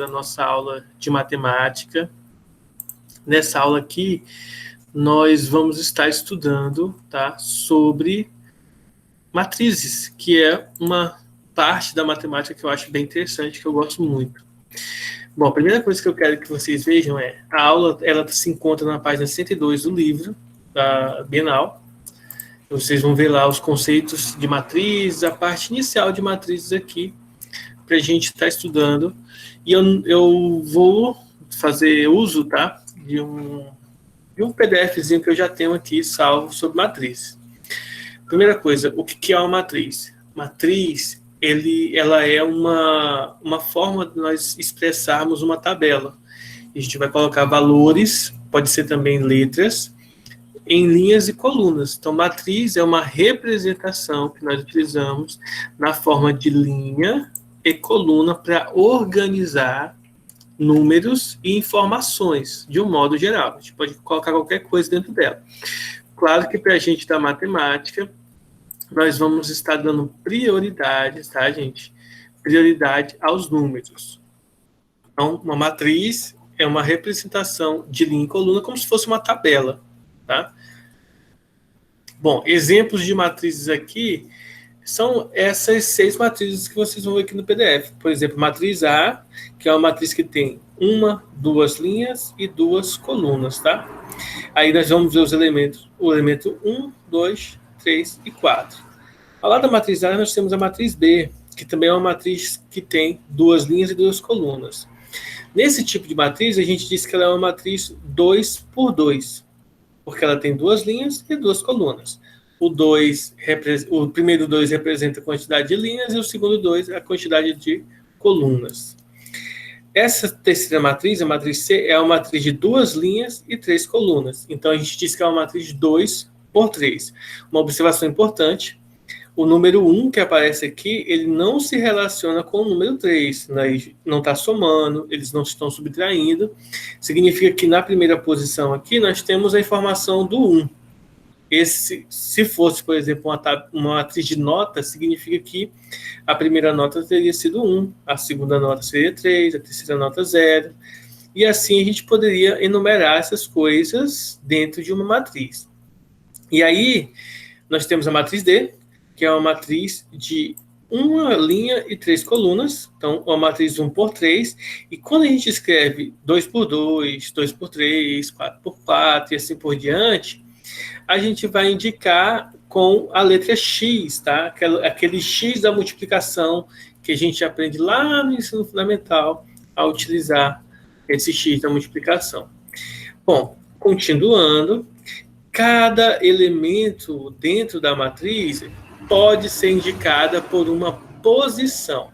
a nossa aula de matemática. Nessa aula aqui, nós vamos estar estudando, tá, sobre matrizes, que é uma parte da matemática que eu acho bem interessante, que eu gosto muito. Bom, a primeira coisa que eu quero que vocês vejam é a aula, ela se encontra na página 102 do livro da Bienal. Vocês vão ver lá os conceitos de matrizes, a parte inicial de matrizes aqui, para a gente estar estudando. E eu vou fazer uso, tá, de um PDFzinho que eu já tenho aqui salvo sobre matriz. Primeira coisa, o que é uma matriz? Matriz, ela é uma forma de nós expressarmos uma tabela. A gente vai colocar valores, pode ser também letras, em linhas e colunas. Então, matriz é uma representação que nós utilizamos na forma de linha e coluna para organizar números e informações de um modo geral. A gente pode colocar qualquer coisa dentro dela. Claro que para a gente da matemática, nós vamos estar dando prioridade, tá, gente? Prioridade aos números. Então, uma matriz é uma representação de linha e coluna como se fosse uma tabela, tá? Bom, exemplos de matrizes aqui são essas 6 matrizes que vocês vão ver aqui no PDF. Por exemplo, matriz A, que é uma matriz que tem 1, 2 linhas e 2 colunas, tá? Aí nós vamos ver os elementos, o elemento 1, 2, 3 e 4. Ao lado da matriz A, nós temos a matriz B, que também é uma matriz que tem 2 linhas e 2 colunas. Nesse tipo de matriz, a gente diz que ela é uma matriz 2 por 2, porque ela tem 2 linhas e 2 colunas. O primeiro 2 representa a quantidade de linhas e o segundo 2 a quantidade de colunas. Essa terceira matriz, a matriz C, é uma matriz de 2 linhas e 3 colunas. Então, a gente diz que é uma matriz de 2 por 3. Uma observação importante, o número 1 que aparece aqui, ele não se relaciona com o número 3. Não está somando, eles não estão subtraindo. Significa que na primeira posição aqui, nós temos a informação do 1. Se fosse, por exemplo, uma matriz de notas, significa que a primeira nota teria sido 1, a segunda nota seria 3, a terceira nota 0. E assim a gente poderia enumerar essas coisas dentro de uma matriz. E aí, nós temos a matriz D, que é uma matriz de 1 linha e 3 colunas, então uma matriz 1 por 3, e quando a gente escreve 2 por 2, 2 por 3, 4 por 4 e assim por diante, a gente vai indicar com a letra X, tá? Aquele X da multiplicação que a gente aprende lá no ensino fundamental a utilizar esse X da multiplicação. Bom, continuando, cada elemento dentro da matriz pode ser indicada por uma posição.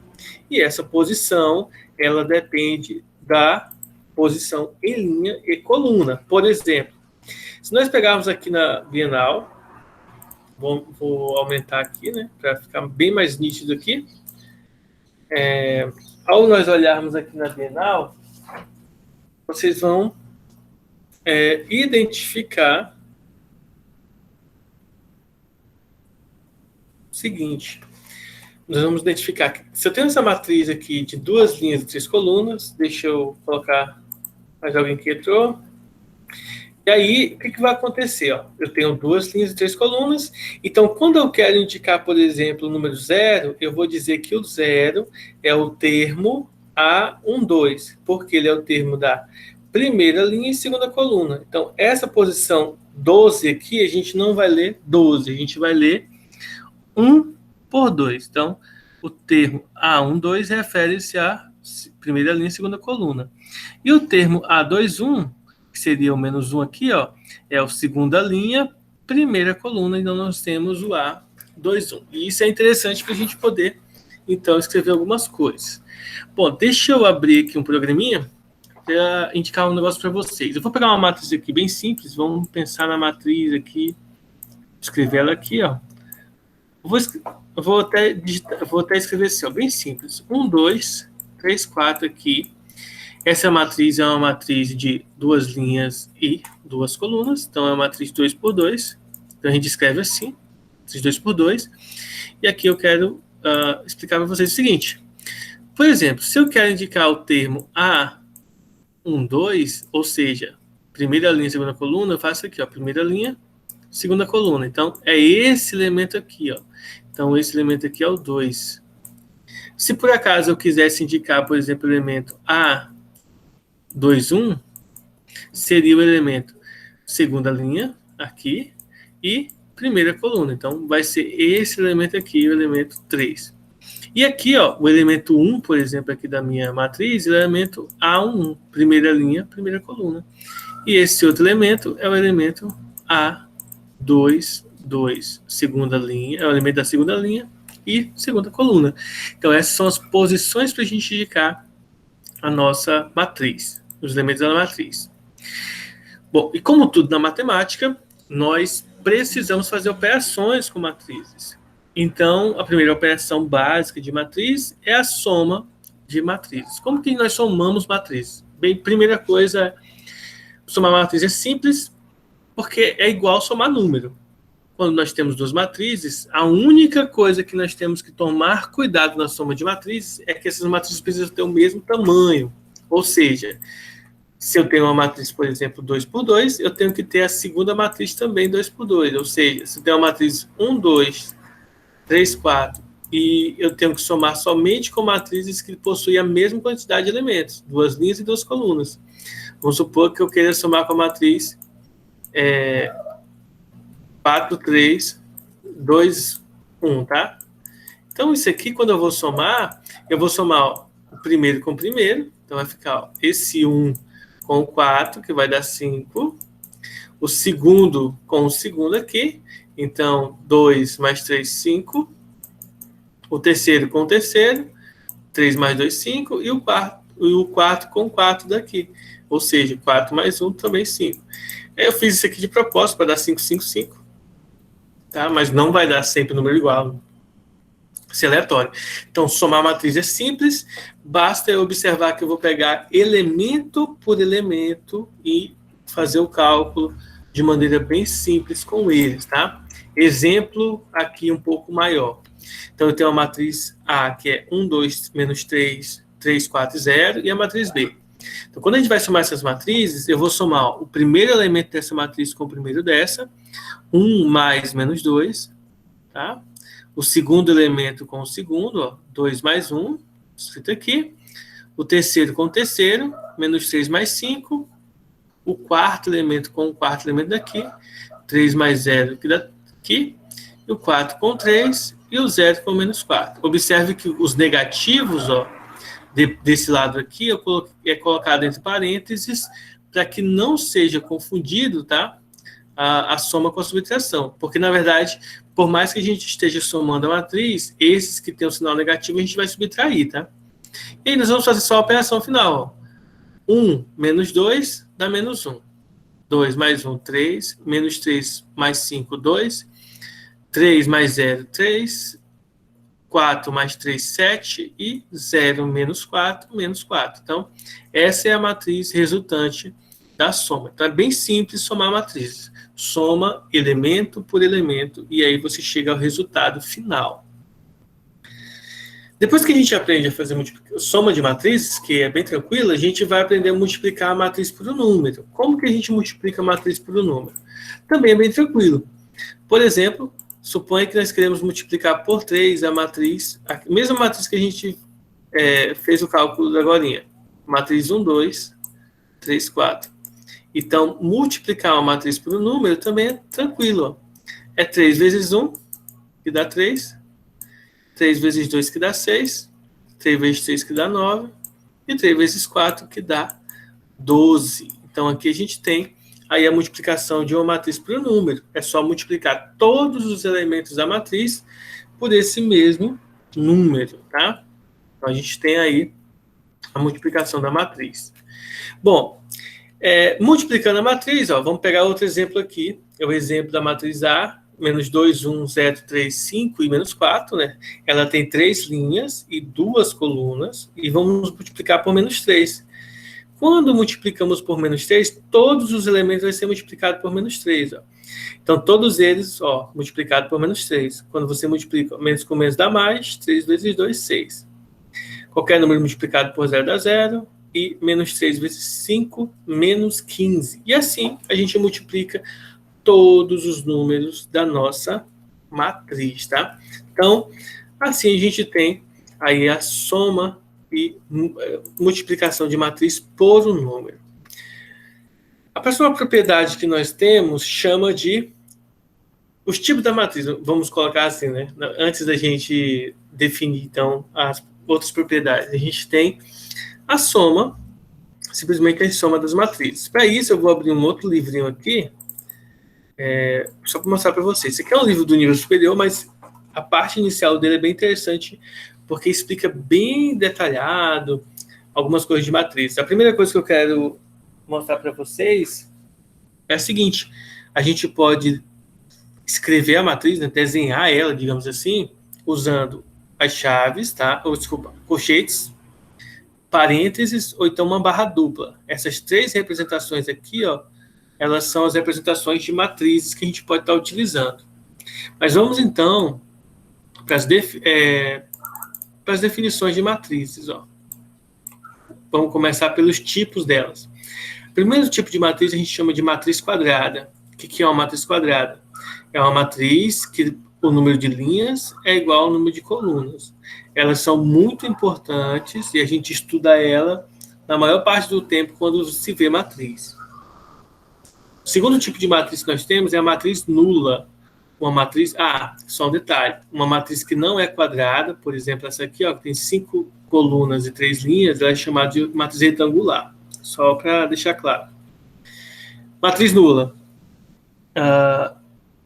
E essa posição, ela depende da posição em linha e coluna. Por exemplo, se nós pegarmos aqui na Bienal, vou aumentar aqui, né, para ficar bem mais nítido aqui. Ao nós olharmos aqui na Bienal, vocês vão identificar o seguinte. Nós vamos identificar que, se eu tenho essa matriz aqui de 2 linhas e 3 colunas, deixa eu colocar mais alguém que entrou. E aí, o que vai acontecer? Ó? Eu tenho 2 linhas e 3 colunas, então quando eu quero indicar, por exemplo, o número 0, eu vou dizer que o 0 é o termo A12, porque ele é o termo da primeira linha e segunda coluna. Então, essa posição 12 aqui, a gente não vai ler 12, a gente vai ler 1 por 2. Então, o termo A12 refere-se à primeira linha e segunda coluna. E o termo A21, que seria o menos 1 aqui, ó, é a segunda linha, primeira coluna, então nós temos o A21. E isso é interessante para a gente poder, então, escrever algumas coisas. Bom, deixa eu abrir aqui um programinha para indicar um negócio para vocês. Eu vou pegar uma matriz aqui bem simples, vamos pensar na matriz aqui, escrever ela aqui, ó. Eu vou até escrever assim, ó, bem simples. 1, 2, 3, 4 aqui. Essa matriz é uma matriz de 2 linhas e 2 colunas. Então, é uma matriz 2 por 2. Então, a gente escreve assim, matriz 2 por 2. E aqui eu quero explicar para vocês o seguinte. Por exemplo, se eu quero indicar o termo A1, 2, ou seja, primeira linha, segunda coluna, eu faço aqui, ó, primeira linha, segunda coluna. Então, é esse elemento aqui, ó. Então, esse elemento aqui é o 2. Se por acaso eu quisesse indicar, por exemplo, o elemento A2, 1, seria o elemento segunda linha, aqui, e primeira coluna. Então, vai ser esse elemento aqui, o elemento 3. E aqui, ó, o elemento 1, por exemplo, aqui da minha matriz, é o elemento A1, primeira linha, primeira coluna. E esse outro elemento é o elemento A2, 2, segunda linha, é o elemento da segunda linha e segunda coluna. Então, essas são as posições para a gente indicar a nossa matriz, os elementos da matriz. Bom, e como tudo na matemática, nós precisamos fazer operações com matrizes. Então, a primeira operação básica de matriz é a soma de matrizes. Como que nós somamos matrizes? Bem, primeira coisa, somar matriz é simples, porque é igual somar número. Quando nós temos duas matrizes, a única coisa que nós temos que tomar cuidado na soma de matrizes é que essas matrizes precisam ter o mesmo tamanho. Ou seja, se eu tenho uma matriz, por exemplo, 2 por 2, eu tenho que ter a segunda matriz também 2 por 2. Ou seja, se eu tenho uma matriz 1, 2, 3, 4, e eu tenho que somar somente com matrizes que possuem a mesma quantidade de elementos, duas linhas e duas colunas. Vamos supor que eu queira somar com a matriz 4, 3, 2, 1, tá? Então, isso aqui, quando eu vou somar ó, o primeiro com o primeiro, então vai ficar ó, esse 1 com o 4, que vai dar 5, o segundo com o segundo aqui, então 2 mais 3, 5, o terceiro com o terceiro, 3 mais 2, 5, e o quarto com o 4 daqui, ou seja, 4 mais 1 também 5. Eu fiz isso aqui de propósito para dar 5, 5, 5, tá? Mas não vai dar sempre número igual, isso é aleatório. Então, somar a matriz é simples, basta eu observar que eu vou pegar elemento por elemento e fazer o cálculo de maneira bem simples com eles, tá? Exemplo aqui um pouco maior. Então, eu tenho a matriz A, que é 1, 2, menos 3, 3, 4, 0, e a matriz B. Então, quando a gente vai somar essas matrizes, eu vou somar ó, o primeiro elemento dessa matriz com o primeiro dessa, 1 mais menos 2, tá? O segundo elemento com o segundo, ó, 2 mais 1, escrito aqui. O terceiro com o terceiro, menos 3 mais 5. O quarto elemento com o quarto elemento daqui, 3 mais 0 daqui. E o 4 com 3 e o 0 com menos 4. Observe que os negativos, ó, desse lado aqui, é colocado entre parênteses para que não seja confundido, tá? A soma com a subtração. Porque, na verdade, por mais que a gente esteja somando a matriz, esses que têm o sinal negativo, a gente vai subtrair, tá? E aí nós vamos fazer só a operação final. Ó. 1 menos 2 dá menos 1. 2 mais 1, 3. Menos 3 mais 5, 2. 3 mais 0, 3. 4 mais 3, 7. E 0 menos 4, menos 4. Então, essa é a matriz resultante da soma. Então, é bem simples somar matrizes. Soma elemento por elemento e aí você chega ao resultado final. Depois que a gente aprende a fazer soma de matrizes, que é bem tranquilo, a gente vai aprender a multiplicar a matriz por um número. Como que a gente multiplica a matriz por um número? Também é bem tranquilo. Por exemplo, suponha que nós queremos multiplicar por 3 a matriz, a mesma matriz que a gente fez o cálculo agora. Matriz 1, 2, 3, 4. Então, multiplicar uma matriz por um número também é tranquilo. Ó. É 3 vezes 1, que dá 3. 3 vezes 2, que dá 6. 3 vezes 3, que dá 9. E 3 vezes 4, que dá 12. Então, aqui a gente tem aí a multiplicação de uma matriz por um número. É só multiplicar todos os elementos da matriz por esse mesmo número, tá? Então, a gente tem aí a multiplicação da matriz. Bom, multiplicando a matriz, ó, vamos pegar outro exemplo aqui. É o exemplo da matriz A, menos 2, 1, 0, 3, 5 e menos 4, né? Ela tem 3 linhas e 2 colunas, e vamos multiplicar por menos 3. Quando multiplicamos por menos 3, todos os elementos vão ser multiplicados por menos 3. Ó. Então, todos eles, ó, multiplicados por menos 3. Quando você multiplica menos com menos dá mais, 3 vezes 2, 6. Qualquer número multiplicado por 0 dá 0. E menos 3 vezes 5, menos 15. E assim a gente multiplica todos os números da nossa matriz, tá? Então, assim a gente tem aí a soma e multiplicação de matriz por um número. A próxima propriedade que nós temos chama de os tipos da matriz. Vamos colocar assim, né? Antes da gente definir, então, as outras propriedades. A gente tem a soma, simplesmente a soma das matrizes. Para isso, eu vou abrir um outro livrinho aqui, só para mostrar para vocês. Esse aqui é um livro do nível superior, mas a parte inicial dele é bem interessante, porque explica bem detalhado algumas coisas de matriz. A primeira coisa que eu quero mostrar para vocês é a seguinte: a gente pode escrever a matriz, né, desenhar ela, digamos assim, usando as chaves, tá? Ou, desculpa, colchetes, parênteses, ou então uma barra dupla. Essas três representações aqui, ó, elas são as representações de matrizes que a gente pode estar utilizando. Mas vamos, então, para as definições de matrizes, ó. Vamos começar pelos tipos delas. O primeiro tipo de matriz a gente chama de matriz quadrada. O que é uma matriz quadrada? É uma matriz que o número de linhas é igual ao número de colunas. Elas são muito importantes e a gente estuda ela na maior parte do tempo quando se vê matriz. O segundo tipo de matriz que nós temos é a matriz nula. Uma matriz... só um detalhe. Uma matriz que não é quadrada, por exemplo, essa aqui, ó, que tem 5 colunas e 3 linhas, ela é chamada de matriz retangular. Só para deixar claro. Matriz nula.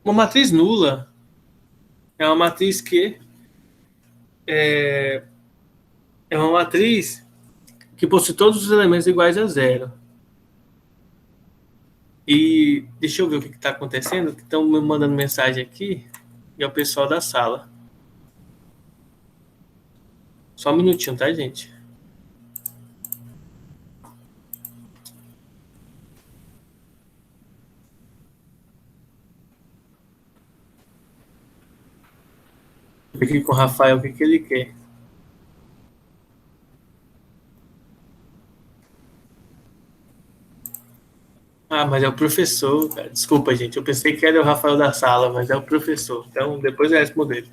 Uma matriz nula é uma matriz que é uma matriz que possui todos os elementos iguais a 0. E deixa eu ver o que está acontecendo, que estão me mandando mensagem aqui, e é o pessoal da sala. Só um minutinho, tá, gente? Vou aqui com o Rafael o que ele quer. Mas é o professor, cara. Desculpa, gente. Eu pensei que era o Rafael da sala, mas é o professor. Então, depois eu respondo ele.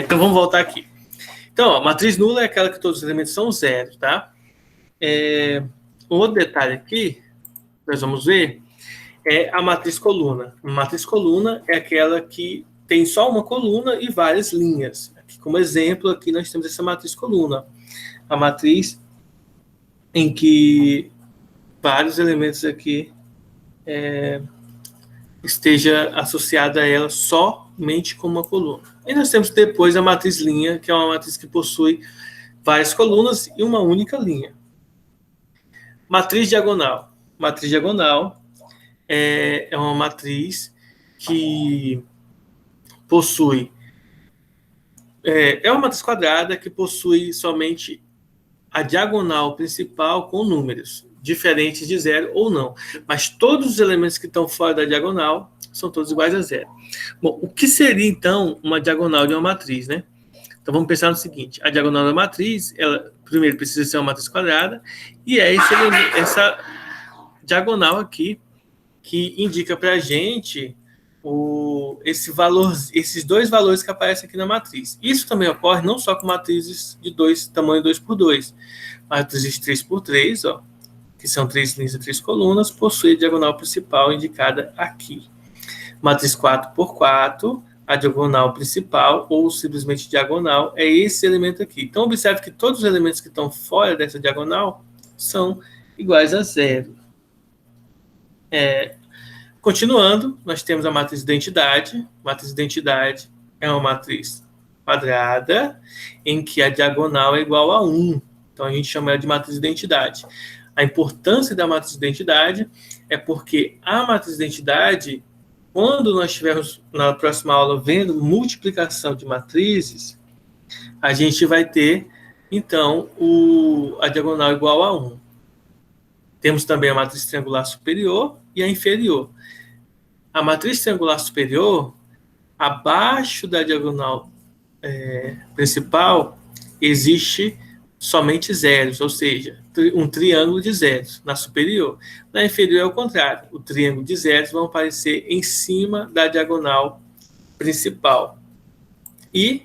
Então, vamos voltar aqui. Então, ó, matriz nula é aquela que todos os elementos são zero, tá? Um outro detalhe aqui, nós vamos ver, é a matriz coluna. A matriz coluna é aquela que tem só uma coluna e várias linhas. Aqui, como exemplo, aqui nós temos essa matriz coluna. A matriz em que vários elementos aqui esteja associado a ela somente com uma coluna. E nós temos depois a matriz linha, que é uma matriz que possui várias colunas e uma única linha. Matriz diagonal. Matriz diagonal é uma matriz que possui... É uma matriz quadrada que possui somente a diagonal principal com números diferentes de 0 ou não. Mas todos os elementos que estão fora da diagonal são todos iguais a 0. Bom, o que seria, então, uma diagonal de uma matriz, né? Então, vamos pensar no seguinte. A diagonal da matriz, ela, primeiro, precisa ser uma matriz quadrada, e é essa diagonal aqui que indica para a gente esses dois valores que aparecem aqui na matriz. Isso também ocorre não só com matrizes de tamanho 2x2, matrizes 3x3, ó, que são 3 linhas e 3 colunas, possui a diagonal principal indicada aqui. Matriz 4x4, a diagonal principal, ou simplesmente diagonal, é esse elemento aqui. Então, observe que todos os elementos que estão fora dessa diagonal são iguais a 0. Continuando, nós temos a matriz identidade. Matriz identidade é uma matriz quadrada em que a diagonal é igual a 1. Então, a gente chama ela de matriz identidade. A importância da matriz identidade é porque a matriz identidade, quando nós estivermos na próxima aula vendo multiplicação de matrizes, a gente vai ter, então, a diagonal igual a 1. Temos também a matriz triangular superior e a inferior. A matriz triangular superior, abaixo da diagonal principal, existe somente zeros, ou seja, um triângulo de zeros na superior. Na inferior é o contrário, o triângulo de zeros vão aparecer em cima da diagonal principal. E,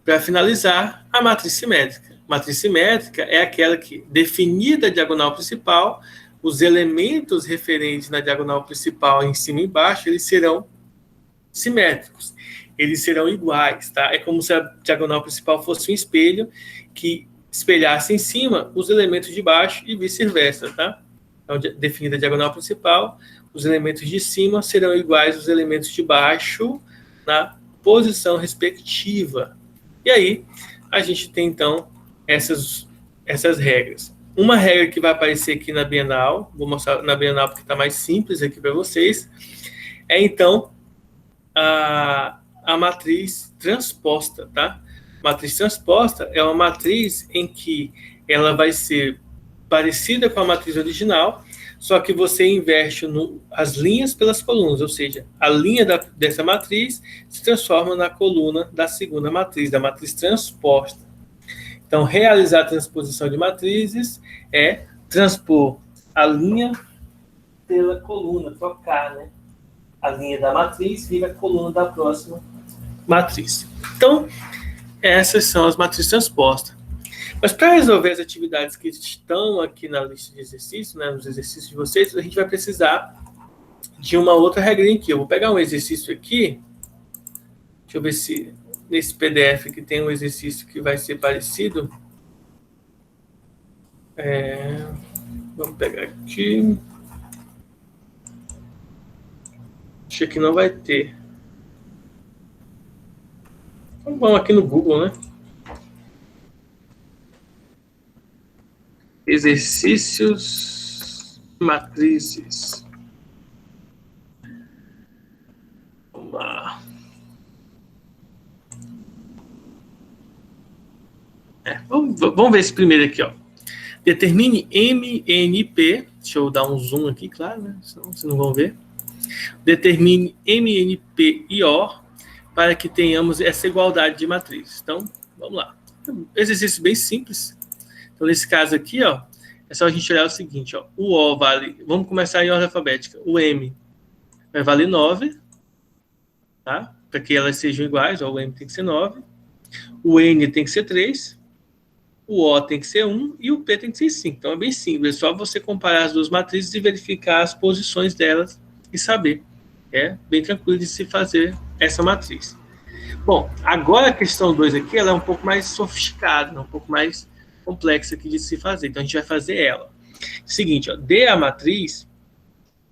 para finalizar, a matriz simétrica. Matriz simétrica é aquela que, definida a diagonal principal, os elementos referentes na diagonal principal em cima e embaixo, eles serão simétricos. Eles serão iguais, tá? É como se a diagonal principal fosse um espelho que espelhasse em cima os elementos de baixo e vice-versa, tá? Então, definida a diagonal principal, os elementos de cima serão iguais aos elementos de baixo na posição respectiva. E aí, a gente tem, então, essas regras. Uma regra que vai aparecer aqui na Bienal, vou mostrar na Bienal porque está mais simples aqui para vocês, é, então, a matriz transposta, tá? Matriz transposta é uma matriz em que ela vai ser parecida com a matriz original, só que você inverte as linhas pelas colunas, ou seja, a linha dessa matriz se transforma na coluna da segunda matriz, da matriz transposta. Então, realizar a transposição de matrizes é transpor a linha pela coluna, trocar, né? A linha da matriz vira a coluna da próxima matriz. Então, essas são as matrizes transpostas. Mas para resolver as atividades que estão aqui na lista de exercícios, né, nos exercícios de vocês, a gente vai precisar de uma outra regrinha aqui. Eu vou pegar um exercício aqui. Deixa eu ver se nesse PDF que tem um exercício que vai ser parecido. Vamos pegar aqui. Acho que não vai ter. Então, vamos aqui no Google, né? Exercícios, matrizes. Vamos lá. Vamos ver esse primeiro aqui, ó. Determine MNP. Deixa eu dar um zoom aqui, claro, né? Senão vocês não vão ver. Determine MNP e O para que tenhamos essa igualdade de matrizes. Então, vamos lá. Exercício bem simples. Então, nesse caso aqui, ó, é só a gente olhar o seguinte, ó, o O vale, vamos começar em ordem alfabética, o M vai valer 9, tá? Para que elas sejam iguais, ó, o M tem que ser 9, o N tem que ser 3, o O tem que ser 1 e o P tem que ser 5. Então, é bem simples, é só você comparar as duas matrizes e verificar as posições delas e saber. É bem tranquilo de se fazer essa matriz. Bom, agora a questão 2 aqui, ela é um pouco mais sofisticada, um pouco mais complexa aqui de se fazer. Então, a gente vai fazer ela. Seguinte, ó, dê a matriz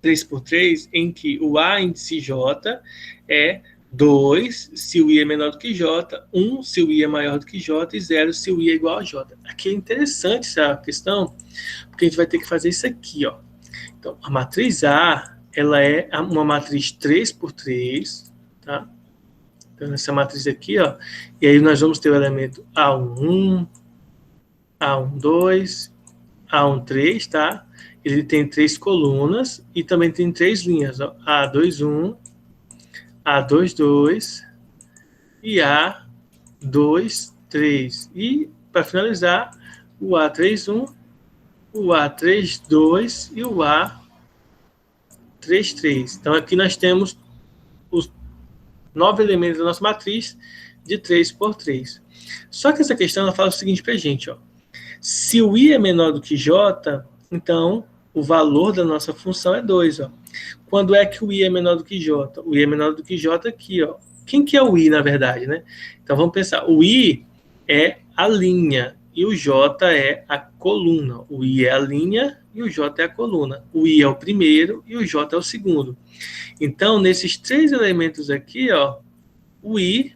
3x3 em que o A índice J é 2 se o I é menor do que J, 1 se o I é maior do que J e 0 se o I é igual a J. Aqui é interessante essa questão, porque a gente vai ter que fazer isso aqui, ó. Então, a matriz A, ela é uma matriz 3x3, tá? Então, essa matriz aqui, ó, e aí nós vamos ter o elemento A1, A12, A13, tá? Ele tem 3 colunas e também tem 3 linhas, ó, A21, A22 e A23. E, para finalizar, o A31, o A32 e o A33. Então, aqui nós temos os 9 elementos da nossa matriz de 3x3. Só que essa questão ela fala o seguinte para a gente, ó. Se o I é menor do que J, então o valor da nossa função é 2. Ó. Quando é que o I é menor do que J? O I é menor do que J aqui. Ó. Quem que é o I, na verdade? Né? Então vamos pensar. O I é a linha e o J é a coluna. O I é a linha e o J é a coluna. O I é o primeiro e o J é o segundo. Então, nesses 3 elementos aqui, ó, o I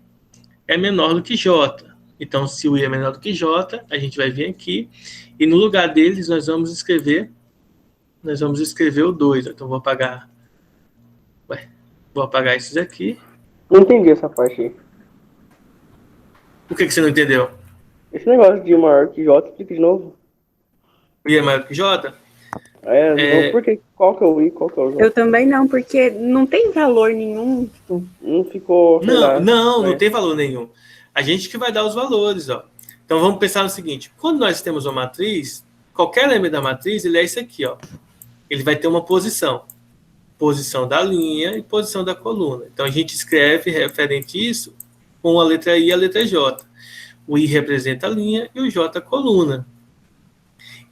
é menor do que J. Então, se o I é menor do que J, a gente vai vir aqui e no lugar deles nós vamos escrever o 2. Então, vou apagar esses aqui. Não entendi essa parte aí. O que você não entendeu? Esse negócio de maior que J, explica de novo. O I é maior do que J? Não, porque qual que é o I, qual que é o J? Eu também não, porque não tem valor nenhum. Não ficou... Não tem valor nenhum. A gente que vai dar os valores, ó. Então, vamos pensar no seguinte. Quando nós temos uma matriz, qualquer elemento da matriz, ele é isso aqui, ó. Ele vai ter uma posição. Posição da linha e posição da coluna. Então, a gente escreve referente a isso com a letra I e a letra J. O I representa a linha e o J a coluna.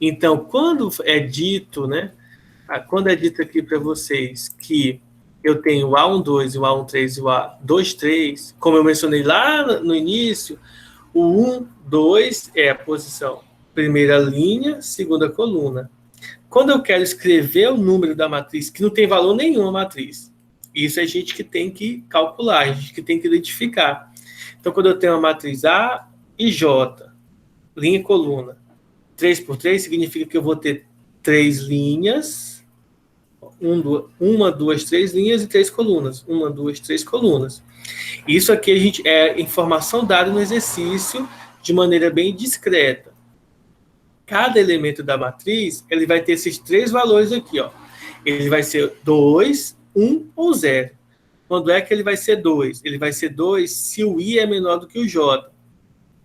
Então, quando é dito, né? Quando é dito aqui para vocês que eu tenho o A12 e o A13 e o A23, como eu mencionei lá no início, o 1, 2 é a posição primeira linha, segunda coluna. Quando eu quero escrever o número da matriz, que não tem valor nenhum a matriz, isso é a gente que tem que calcular, a gente que tem que identificar. Então, quando eu tenho a matriz A e J, linha e coluna, 3 por 3 significa que eu vou ter 3 linhas, 1, 2, 3 linhas e 3 colunas. 1, 2, 3 colunas. Isso aqui a gente é informação dada no exercício de maneira bem discreta. Cada elemento da matriz, ele vai ter esses 3 valores aqui, ó. Ele vai ser 2, 1 ou 0. Quando é que ele vai ser 2? Ele vai ser 2 se o I é menor do que o J.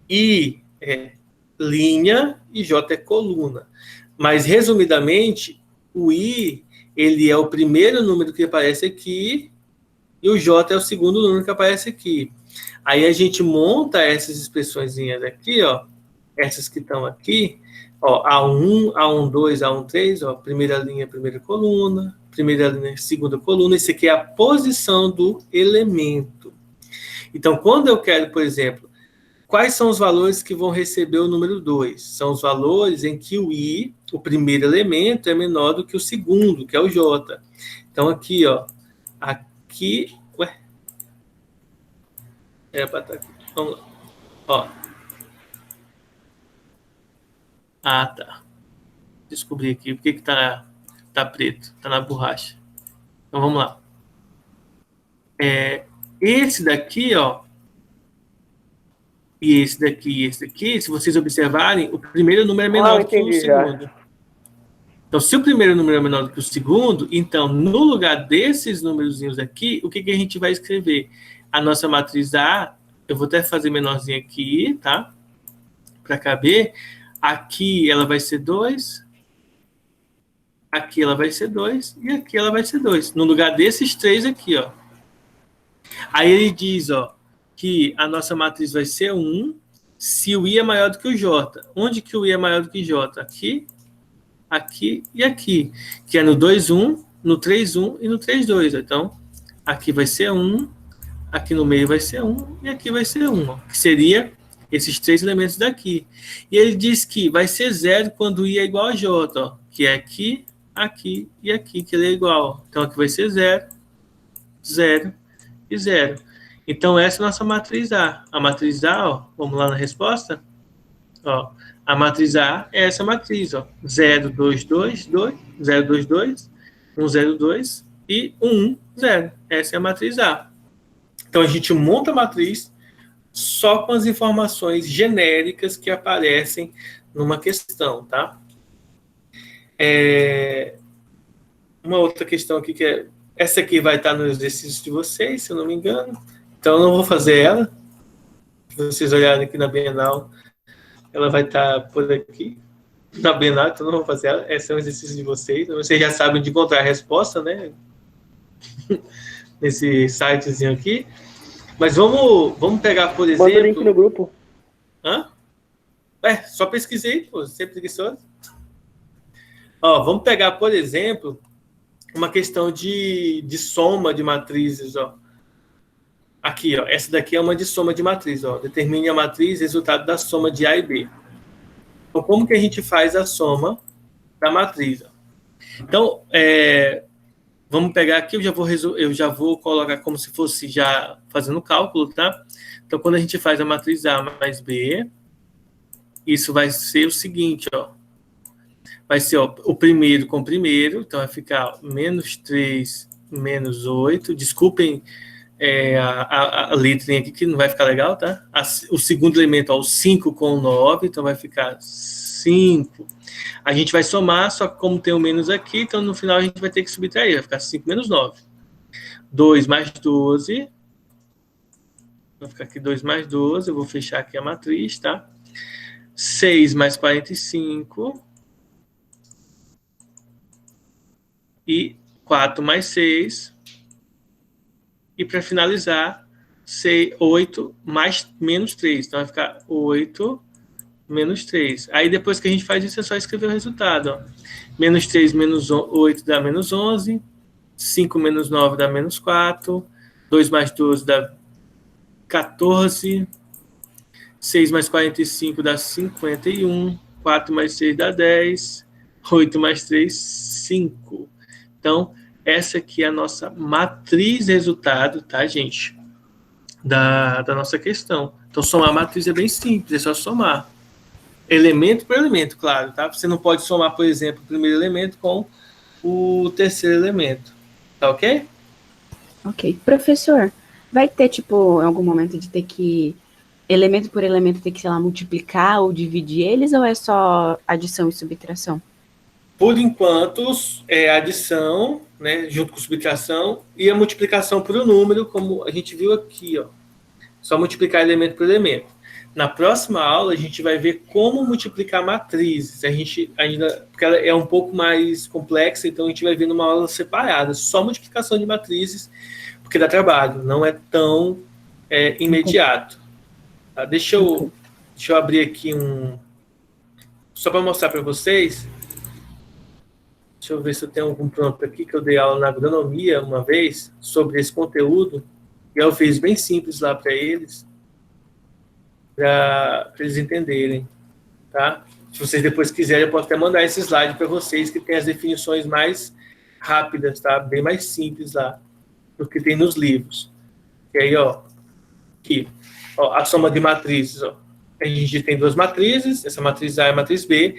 I é linha e J é coluna. Mas, resumidamente, o I, ele é o primeiro número que aparece aqui e o J é o segundo número que aparece aqui. Aí a gente monta essas expressõezinhas aqui, ó, essas que estão aqui, ó, A1, A12, A13, ó, primeira linha, primeira coluna, primeira linha, segunda coluna. Isso aqui é a posição do elemento. Então, quando eu quero, por exemplo, quais são os valores que vão receber o número 2? São os valores em que o I, o primeiro elemento, é menor do que o segundo, que é o J. Então, aqui, ó, aqui, ué, era para estar aqui, vamos lá, ó. Ah, tá. Descobri aqui, por que tá preto? Tá na borracha. Então, vamos lá. Esse daqui, ó, e esse daqui, se vocês observarem, o primeiro número é menor do que o segundo. Então, se o primeiro número é menor do que o segundo, então, no lugar desses númerozinhos aqui, o que a gente vai escrever? A nossa matriz A, eu vou até fazer menorzinho aqui, tá? Para caber. Aqui ela vai ser 2, aqui ela vai ser 2 e aqui ela vai ser 2. No lugar desses 3 aqui, ó. Aí ele diz, ó, que a nossa matriz vai ser 1 se o I é maior do que o J. Onde que o I é maior do que o J? Aqui, aqui e aqui. Que é no 2, 1, no 3, 1 e no 3, 2. Então, aqui vai ser 1, aqui no meio vai ser 1 e aqui vai ser 1. Ó, que seria esses 3 elementos daqui. E ele diz que vai ser 0 quando I é igual a J, ó, que é aqui, aqui e aqui, que ele é igual. Então, aqui vai ser 0, 0 e 0. Então, essa é a nossa matriz A. A matriz A, ó, vamos lá na resposta? Ó, a matriz A é essa matriz, ó, 0, 2, 2, 2, 0, 2, 2, 1, 0, 2 e 1, 1, 0. Essa é a matriz A. Então, a gente monta a matriz só com as informações genéricas que aparecem numa questão, tá? Uma outra questão aqui que é... Essa aqui vai estar no exercício de vocês, se eu não me engano. Então, eu não vou fazer ela. Se vocês olharem aqui na Bienal, ela vai estar por aqui. Na Bienal, então eu não vou fazer ela. Esse é um exercício de vocês. Vocês já sabem de encontrar a resposta, né? Nesse sitezinho aqui. Mas vamos pegar, por exemplo... Manda o link no grupo. Hã? Só pesquisei, pô, você é preguiçoso. Ó, vamos pegar, por exemplo, uma questão de soma de matrizes, ó. Aqui, ó, essa daqui é uma de soma de matriz, ó. Determine a matriz resultado da soma de A e B. Então, como que a gente faz a soma da matriz, ó? Então, vamos pegar aqui, eu já vou colocar como se fosse já fazendo o cálculo, tá? Então, quando a gente faz a matriz A mais B, isso vai ser o seguinte, ó. Vai ser, ó, o primeiro com o primeiro, então vai ficar menos 3, menos 8. Desculpem a letrinha aqui, que não vai ficar legal, tá? O segundo elemento, ó, o 5 com o 9, então vai ficar 5. A gente vai somar, só que como tem o menos aqui, então no final a gente vai ter que subtrair, vai ficar 5 menos 9. 2 mais 12. Vai ficar aqui 2 mais 12, eu vou fechar aqui a matriz, tá? 6 mais 45 e 4 mais 6. E para finalizar, 8 mais menos 3. Então vai ficar 8 menos 3. Aí depois que a gente faz isso, é só escrever o resultado. Ó. Menos 3 menos 8 dá menos 11. 5 menos 9 dá menos 4. 2 mais 12 dá 14. 6 mais 45 dá 51. 4 mais 6 dá 10. 8 mais 3, 5. Então, essa aqui é a nossa matriz resultado, tá, gente? Da nossa questão. Então, somar a matriz é bem simples, é só somar. Elemento por elemento, claro, tá? Você não pode somar, por exemplo, o primeiro elemento com o terceiro elemento. Tá ok? Ok. Professor, vai ter, tipo, em algum momento de ter que, elemento por elemento, ter que, sei lá, multiplicar ou dividir eles, ou é só adição e subtração? Por enquanto, é adição, né, junto com subtração, e a multiplicação por um número, como a gente viu aqui, ó. Só multiplicar elemento por elemento. Na próxima aula, a gente vai ver como multiplicar matrizes. A gente ainda, porque ela é um pouco mais complexa, então a gente vai ver numa aula separada, só multiplicação de matrizes, porque dá trabalho, não é tão imediato. Tá? Deixa eu abrir aqui só para mostrar para vocês. Deixa eu ver se eu tenho algum pronto aqui, que eu dei aula na agronomia uma vez, sobre esse conteúdo, e eu fiz bem simples lá para eles entenderem, tá? Se vocês depois quiserem, eu posso até mandar esse slide para vocês, que tem as definições mais rápidas, tá? Bem mais simples lá, do que tem nos livros. E aí, ó, aqui, ó, a soma de matrizes, ó. A gente tem duas matrizes, essa matriz A e a matriz B.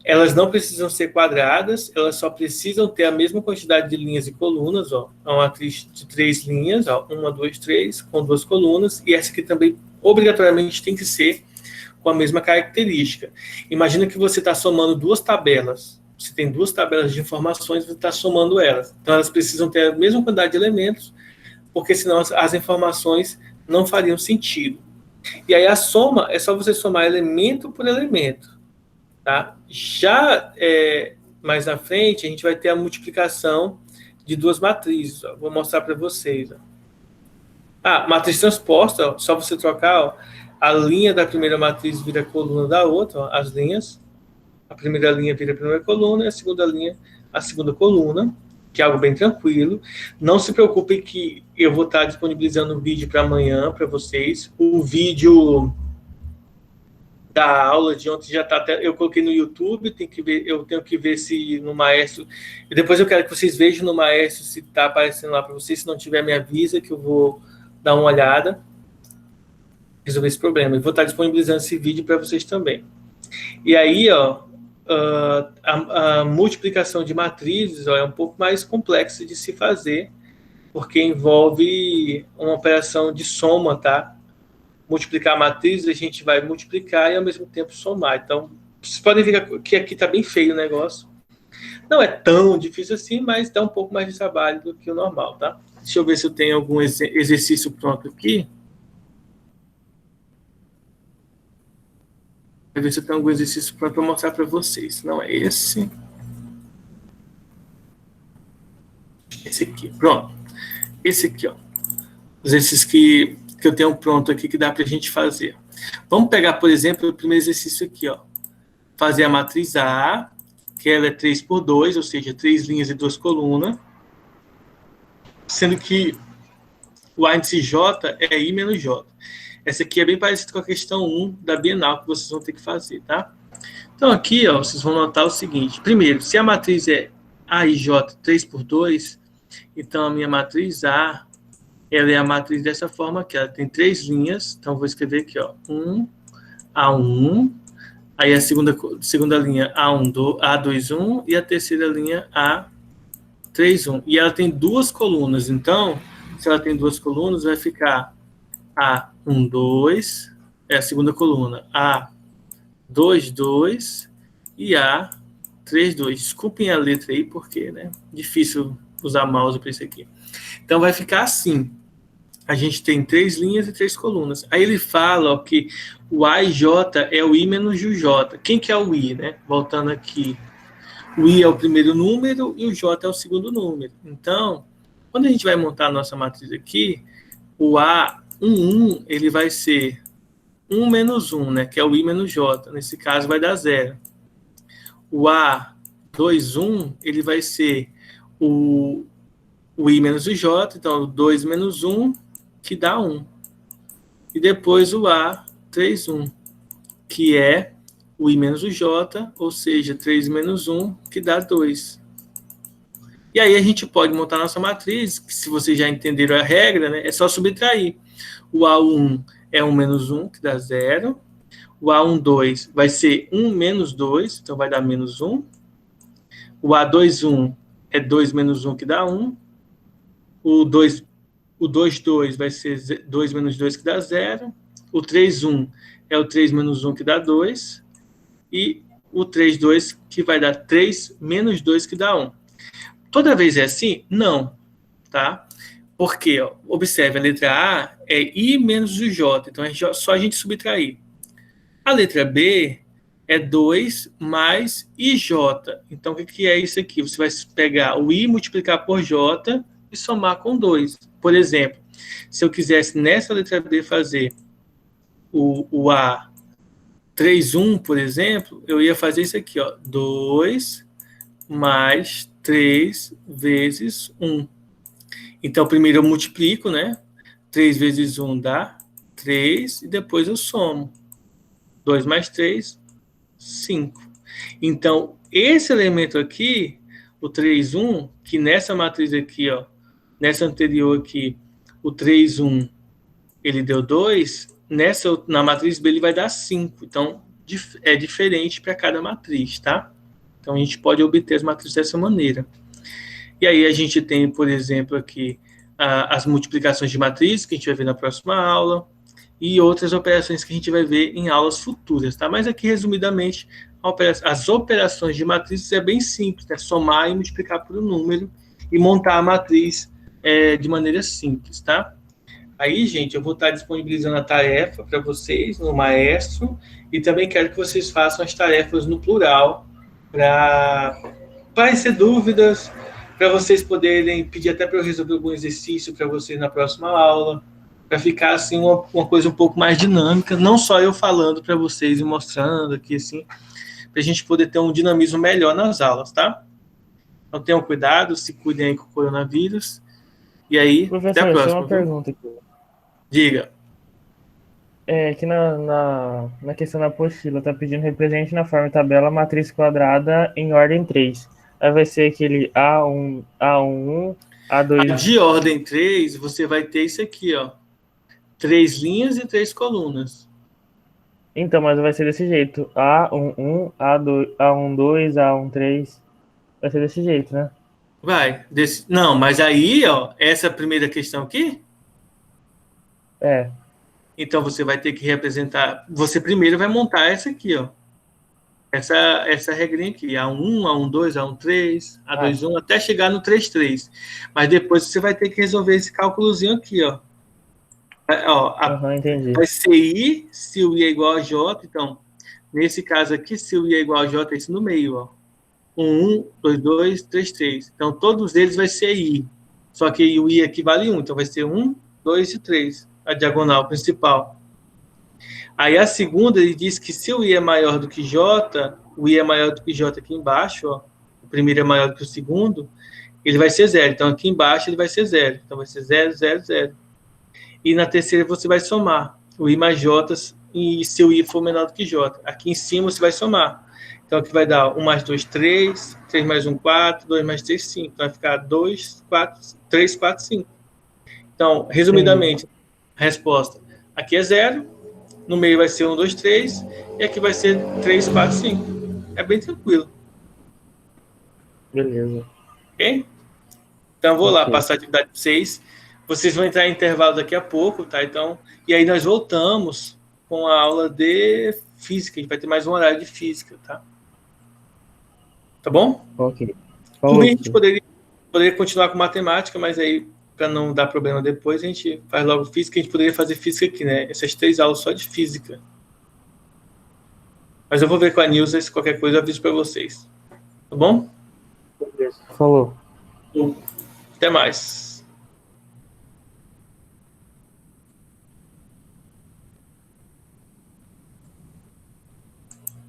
Elas não precisam ser quadradas, elas só precisam ter a mesma quantidade de linhas e colunas, ó. É uma matriz de 3 linhas, ó, 1, 2, 3, com 2 colunas, e essa aqui também, obrigatoriamente, tem que ser com a mesma característica. Imagina que você está somando duas tabelas. Você tem duas tabelas de informações, você está somando elas. Então, elas precisam ter a mesma quantidade de elementos, porque senão as informações não fariam sentido. E aí, a soma é só você somar elemento por elemento. Tá? Já mais na frente, a gente vai ter a multiplicação de duas matrizes. Ó. Vou mostrar para vocês. Ó. Matriz transposta, ó, só você trocar, ó, a linha da primeira matriz vira a coluna da outra, ó, as linhas. A primeira linha vira a primeira coluna e a segunda linha a segunda coluna, que é algo bem tranquilo. Não se preocupem que eu vou estar disponibilizando um vídeo para amanhã para vocês. O vídeo da aula de ontem já está até, eu coloquei no YouTube, eu tenho que ver se no Maestro, e depois eu quero que vocês vejam no Maestro se está aparecendo lá para vocês, se não tiver me avisa que eu vou dar uma olhada, resolver esse problema, e vou estar disponibilizando esse vídeo para vocês também. E aí, ó, a multiplicação de matrizes, ó, é um pouco mais complexa de se fazer, porque envolve uma operação de soma, tá? Multiplicar a matriz, a gente vai multiplicar e ao mesmo tempo somar. Então, vocês podem ver que aqui está bem feio o negócio. Não é tão difícil assim, mas dá um pouco mais de trabalho do que o normal, tá? Deixa eu ver se eu tenho algum exercício pronto aqui. Vou ver se eu tenho algum exercício pronto para mostrar para vocês. Não é esse. Esse aqui, pronto. Esse aqui, ó. Os exercícios que eu tenho pronto aqui que dá para a gente fazer. Vamos pegar, por exemplo, o primeiro exercício aqui, ó. Fazer a matriz A, que ela é 3 por 2, ou seja, 3 linhas e 2 colunas, sendo que o índice J é I menos J. Essa aqui é bem parecida com a questão 1 da Bienal, que vocês vão ter que fazer, tá? Então, aqui, ó, vocês vão notar o seguinte. Primeiro, se a matriz é A e J 3 por 2, então a minha matriz A, ela é a matriz dessa forma aqui. Ela tem 3 linhas. Então, vou escrever aqui, ó. 1, A1. Aí a segunda linha, A2, 1. E a terceira linha, A3, 1. E ela tem 2 colunas. Então, se ela tem 2 colunas, vai ficar A1, 2. É a segunda coluna. A2, 2. E A3, 2. Desculpem a letra aí, porque, né? Difícil usar mouse para isso aqui. Então, vai ficar assim. a gente tem 3 linhas e 3 colunas. Aí ele fala ó, que o A e J é o I menos o J. Quem que é o I, né? Voltando aqui. O I é o primeiro número e o J é o segundo número. Então, quando a gente vai montar a nossa matriz aqui, o A11, ele vai ser 1 menos 1, né? Que é o I menos J. Nesse caso, vai dar 0. O A21, ele vai ser o I menos o J. Então, 2 menos 1, que dá 1. E depois o A31, que é o I menos o J, ou seja, 3 menos 1, que dá 2. E aí a gente pode montar nossa matriz, que se vocês já entenderam a regra, né, é só subtrair. O A1 é 1 menos 1, que dá 0. O A12 vai ser 1 menos 2, então vai dar menos 1. O A21 é 2 menos 1, que dá 1. O 22 vai ser 2 menos 2, que dá 0. O 31 é o 3 menos 1, que dá 2. E o 32, que vai dar 3 menos 2, que dá 1. Toda vez é assim? Não, tá? Porque, ó, observe, a letra A é I menos o J, então é só a gente subtrair. A letra B é 2 mais IJ. Então, o que é isso aqui? Você vai pegar o I, multiplicar por J e somar com 2. Por exemplo, se eu quisesse nessa letra B fazer o A31, por exemplo, eu ia fazer isso aqui, ó, 2 mais 3 vezes 1. Então, primeiro eu multiplico, né? 3 vezes 1 dá 3, e depois eu somo. 2 mais 3, 5. Então, esse elemento aqui, o 3, 1, que nessa matriz aqui, ó, nessa anterior aqui, o 3, 1, ele deu 2, na matriz B ele vai dar 5. Então, é diferente para cada matriz, tá? Então, a gente pode obter as matrizes dessa maneira. E aí, a gente tem, por exemplo, aqui, as multiplicações de matrizes, que a gente vai ver na próxima aula, e outras operações que a gente vai ver em aulas futuras, tá? Mas aqui, resumidamente, as operações de matrizes é bem simples, né? Somar e multiplicar por um número e montar a matriz de maneira simples, tá? Aí, gente, eu vou estar disponibilizando a tarefa para vocês no Maestro, e também quero que vocês façam as tarefas no plural, para esclarecer dúvidas, para vocês poderem pedir até para eu resolver algum exercício para vocês na próxima aula, para ficar assim uma coisa um pouco mais dinâmica, não só eu falando para vocês e mostrando aqui assim, para a gente poder ter um dinamismo melhor nas aulas, tá? Então tenham cuidado, se cuidem aí com o coronavírus. E aí, professor, até a próxima. só uma pergunta aqui. Diga. Aqui na questão da apostila, tá pedindo represente na forma tabela matriz quadrada em ordem 3. Aí vai ser aquele A1, A11, A2... De ordem 3, você vai ter isso aqui, ó. 3 linhas e 3 colunas. Então, mas vai ser desse jeito. A11, A12, A13. Vai ser desse jeito, né? Vai. Não, mas aí, ó, essa primeira questão aqui... Então, você vai ter que representar... Você primeiro vai montar essa aqui, ó. Essa regrinha aqui. A1, A12, A13, A21, até chegar no 3,3. Mas depois você vai ter que resolver esse cálculozinho aqui, ó. Entendi. Vai ser I, se o I é igual a J. Então, nesse caso aqui, se o I é igual a J, é isso no meio, ó. 1, 2, 2, 3, 3. Então, todos eles vai ser I. Só que o I aqui vale 1. Então, vai ser 1, 2 e 3. A diagonal principal. Aí, a segunda, ele diz que se o I é maior do que J, o I é maior do que J aqui embaixo, ó. O primeiro é maior do que o segundo, ele vai ser 0. Então, aqui embaixo ele vai ser 0. Então, vai ser 0, 0, 0. E na terceira você vai somar o I mais J, e se o I for menor do que J. Aqui em cima você vai somar. Então, aqui vai dar 1 mais 2, 3, 3 mais 1, 4, 2 mais 3, 5. Então, vai ficar 2, 4, 3, 4, 5. Então, resumidamente, a resposta aqui é 0, no meio vai ser 1, 2, 3, e aqui vai ser 3, 4, 5. É bem tranquilo. Beleza. Ok? Então, vou lá passar a atividade 6. Vocês vão entrar em intervalo daqui a pouco, tá? Então, e aí nós voltamos com a aula de física. A gente vai ter mais um horário de física, tá? Tá bom? Ok. Por mim, a gente poderia continuar com matemática, mas aí para não dar problema depois, a gente faz logo física. A gente poderia fazer física aqui, né? Essas 3 aulas só de física. Mas eu vou ver com a Nilza, se qualquer coisa eu aviso para vocês. Tá bom? Falou. Até mais.